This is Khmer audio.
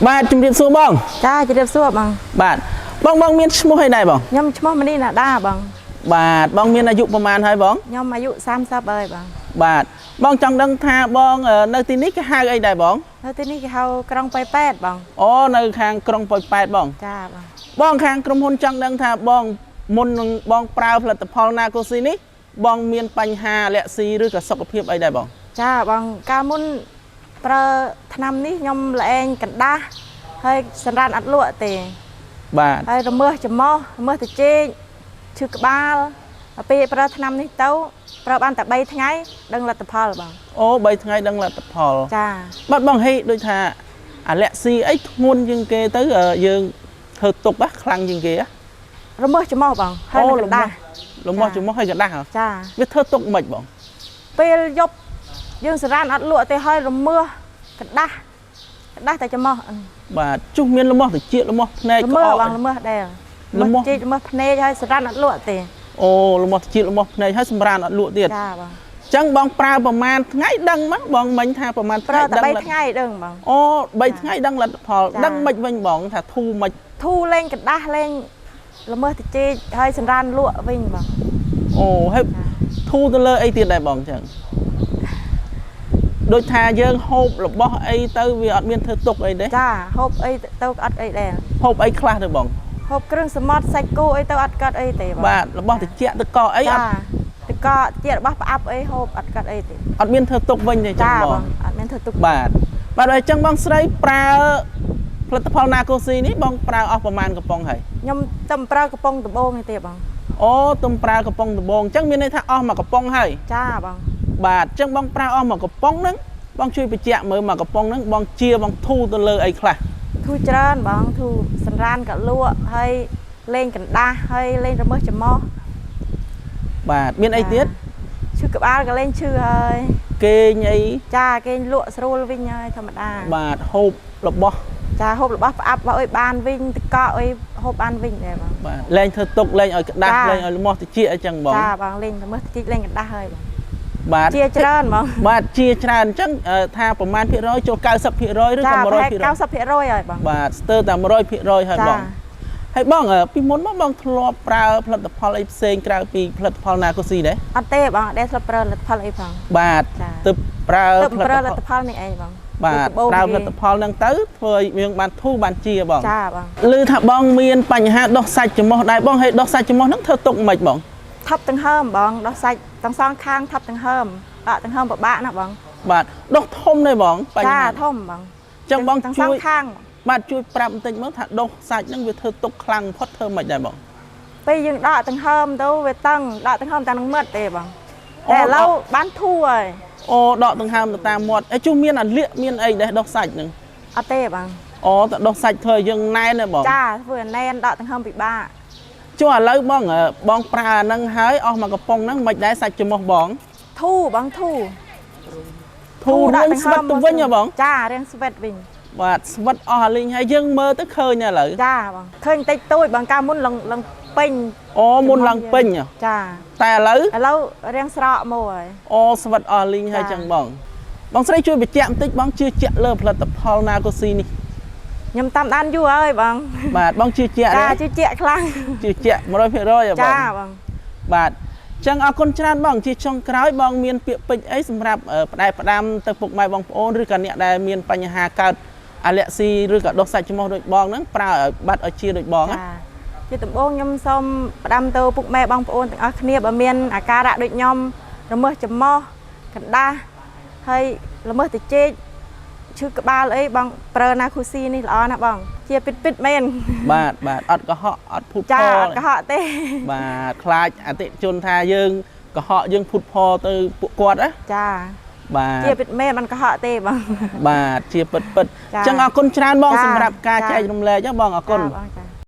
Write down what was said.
បាទជំរាបសួរបងចាជំរាបសួរបងបាទបងមានឈ្មោះអីដែរបងខ្ញុំឈ្មោះមនីណាដាបងបាទបងមានអាយុប្រហែលហើយបងខ្ញុំអាយុ30ហើយបងបាទបងចង់ដឹងថាបងនៅទីនេះគេហៅអីដែរបងនៅទីនេះគេហៅក្រុងប៉ោយប៉ែតបងអូនៅខាងក្រុងប៉ោយប៉ែតបងចាបងបងខាងក្រុមហ៊ុនចង់ដឹងថាបងមុននឹងបងប្រើផលិតផលណាកូស៊ីនេះបងមានបញ្ហាលាក់ស៊ីឬក៏សុខភាពអីដែរបងចាបងកាលមុនប្រើឆ្នាំនេះខ្ញុំល្ឯងកណ្ដាស់ហើយសម្រាប់អត់លក់ទេបាទហើយរមើសច្រមុះរមើសត្រចេកឈឺក្បាលពេលប្រើឆ្នាំនេះទៅប្រើបានតែ3ថ្ងៃដឹងលទ្ធផលបងអូ3ថ្ងៃដឹងលទ្ធផលចាបាទបងហេដូចថាអាលាក់ស៊ីអីធ្ងន់ជាងគេទៅយើងធ្វើទុកខ្លាំងជាងគេរមើសច្រមុះបងហើយកណ្ដាស់រមើសច្រមុះហើយកណ្ដាស់ចាវាធ្វើទុកមិនបងពេលយប់យើងសារ៉ានអត់លក់ទេហើយរមើសកណ្ដាស់តែច្រមុះបាទជុះមានលមាស់តិចលមាស់ភ្នែកក្អកបងលមាស់ដែរលមាស់ជីកលមាស់ភ្នែកហើយសារ៉ានអត់លក់ទេអូលមាស់តិចលមាស់ភ្នែកហើយសម្រានអត់លក់ទៀតចាបងអញ្ចឹងបងប្រើប្រមាណថ្ងៃដឹងមកបងមិញថាប្រមាណប្រើតែ3ថ្ងៃដឹងបងអូ3ថ្ងៃដឹងលទ្ធផលដឹងមិនវិញបងថាធូរមិនធូរលេងកណ្ដាស់លេងលមើសតិចហើយសម្រានលក់វិញបងអូហើយធូរទៅលើអីទៀតដែរបងអញ្ចឹងដូចថាយើងហូបរបស់អីទៅវាអត់មានធ្វើទុកអីទេចាហូបអីទៅអត់អីដែរហូបអីខ្លះទៅបងហូបគ្រឿងសមុទ្រសាច់គោអីទៅអត់កាត់អីទេបងបាទរបស់តិចទឹកកកអីអត់ទឹកកកតិចរបស់ផ្អាប់អីហូបអត់កាត់អីទេអត់មានធ្វើទុកវិញទេចឹងបងអត់មានធ្វើទុកបាទបាទអញ្ចឹងបងស្រីប្រើផលិតផលណាកូស៊ីនេះបងប្រើអស់ប្រមាណកំប៉ុងហើយខ្ញុំតែប្រើកំប៉ុងដំបងទេបងអូទំប្រើកំប៉ុងដំបងអញ្ចឹងមានន័យថាអស់មួយកំប៉ុងហើយចាបងបាទអញ្ចឹងបងប្រើអស់មួយកំប៉ុងហ្នឹងបងជួយបញ្ជាក់មើលមួយកំប៉ុងហ្នឹងបងជាបងធូរទៅលើអីខ្លះធូរច្រើនបងធូរសម្រានក៏លក់ហើយលេងកណ្ដាស់ហើយលេងរមើសច្រមុះបាទមានអីទៀតឈឺក្បាលក៏លេងឈឺហើយគេងអីចាគេងលក់ស្រួលវិញហើយធម្មតាបាទហូបរបស់ចាហូបរបស់ផ្អាប់អុយបានវិញទឹកកកអុយហូបបានវិញដែរបងបាទលេងធ្វើទុកលេងឲ្យកដាស់លេងឲ្យលមាស់តិចអីចឹងបងចាបងលេងរមើសតិចលេងកណ្ដាស់ហើយបងបាទជាច្រើនហ្មងបាទជាច្រើនអញ្ចឹងថាប្រមាណភាគរយចូល90%ឬក៏100%ហើយបងបាទស្ទើរតែ100%ហើយបងហើយបងពីមុនមកបងធ្លាប់ប្រើផលិតផលអីផ្សេងក្រៅពីផលិតផលណាកូស៊ីដែរអត់ទេបងអត់ដែរធ្លាប់ប្រើផលិតផលអីផងបាទទើបប្រើផលិតផលនេះឯងបងបាទប្រើផលិតផលហ្នឹងទៅធ្វើឲ្យយើងបានធូរបានជាបងចាបងឮថាបងមានបញ្ហាដុសសាច់ច្រមុះដែរបងហើយដុសសាច់ច្រមុះហ្នឹងធ្វើទុកមិនបងថាប់ទាំងហើមបងដុសសាច់ទាំងសងខាងថាប់ទាំងហើមដកទាំងហើមពិបាកណាបងបាទដុសធំទេបងបញ្ហាធំបងអញ្ចឹងបងជួយខាងបាទជួយប្រាប់បន្តិចមើលថាដុសសាច់ហ្នឹងវាធ្វើទុកខ្លាំងបំផុតធ្វើមិនដែរបងពេលយើងដកទាំងហើមទៅវាតឹងដកទាំងហើមតាមនឹងមាត់ទេបងតែឥឡូវបានធូរហើយអូដកទាំងហើមទៅតាមមាត់ជួមានអាលៀកមានអីដែរដុសសាច់ហ្នឹងអត់ទេបងអូតែដុសសាច់ធ្វើឲ្យយើងណែនទេបងចាធ្វើឲ្យណែនដកទាំងហើមពិបាកចុះឥឡូវបងប្រើអាហ្នឹងហើយអស់មួយកំប៉ុងហ្នឹងមិនដែរសាច់ច្រមុះបងធូរបងធូររៀងស្វិតទៅវិញហ៎បងចារៀងស្វិតវិញបាទស្វិតអស់អាលីងហើយយើងមើលទៅឃើញឥឡូវចាបងឃើញតិចតួចបងកាលមុនឡើងពេញអូមុនឡើងពេញចាតែឥឡូវរៀងស្រកមកហើយអូស្វិតអស់លីងហើយចឹងបងស្រីជួយបញ្ជាក់បន្តិចបងជឿជាក់លើផលិតផលណាកូស៊ីនេះខ្ញុំតាមដានយូរហើយបងបាទបងជឿជាក់ចាជឿជាក់ខ្លាំងជឿជាក់100%ហ៎បងចាបងបាទចឹងអរគុណច្រើនបងជាចុងក្រោយបងមានពាក្យពេចន៍អីសម្រាប់ផ្ដែផ្ដាំទៅពុកម៉ែបងប្អូនឬក៏អ្នកដែលមានបញ្ហាកើតអាលែកស៊ីឬក៏ដុសសាច់ច្រមុះដូចបងហ្នឹងប្រើឲ្យបាត់ឲ្យជាដូចបងណាជាដំបូងខ្ញុំសូមផ្ដាំទៅពុកម៉ែបងប្អូនទាំងអស់គ្នាបើមានអាការៈដូចខ្ញុំរមើសច្រមុះកណ្ដាស់ហើយរមើសត្រចេកឈឺក្បាលអីបងប្រើណាគូស៊ីនេះល្អណាស់បងជាពិតមែនបាទអត់កុហកអត់ភូតផលចាអត់កុហកទេបាទខ្លាចអតិជនថាយើងកុហកយើងភូតផលទៅពួកគាត់ណាចាបាទជាពិតមែនមិនកុហកទេបងបាទជាពិតអញ្ចឹងអរគុណច្រើនបងសម្រាប់ការចែករំលែកបងអរគុណ